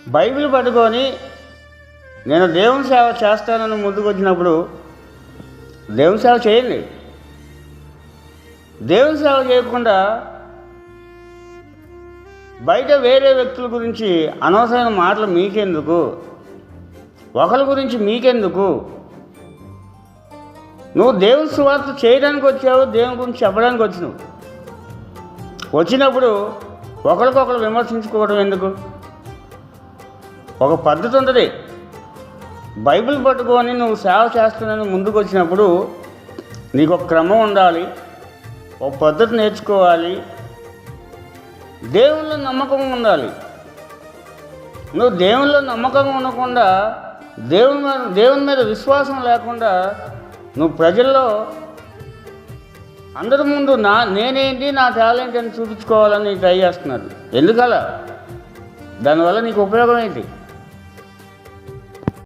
Bible పట్టుకొని నేను దేవుని సేవ చేస్తానని ముందుకు వచ్చినప్పుడు దేవుని సేవ చేయండి. దేవుని సేవ చేయకుండా బయట వేరే వ్యక్తుల గురించి అనవసరమైన మాటలు మీకెందుకు, ఒకరి గురించి మీకెందుకు? నువ్వు దేవుని సువార్త చేయడానికి వచ్చావు, దేవుని గురించి చెప్పడానికి వచ్చినప్పుడు ఒకరికొకరు విమర్శించుకోవడం ఎందుకు? ఒక పద్ధతి ఉంటుంది. బైబిల్ పట్టుకొని నువ్వు సేవ చేస్తున్నాను ముందుకు వచ్చినప్పుడు నీకు ఒక క్రమం ఉండాలి, ఒక పద్ధతి నేర్చుకోవాలి, దేవుళ్ళ నమ్మకం ఉండాలి. నువ్వు దేవుళ్ళ నమ్మకం ఉండకుండా దేవుని మీద విశ్వాసం లేకుండా నువ్వు ప్రజల్లో అందరి ముందు నేనేంటి, నా టాలెంట్ అని చూపించుకోవాలని ట్రై చేస్తున్నారు. ఎందుకలా? దానివల్ల నీకు ఉపయోగం ఏంటి?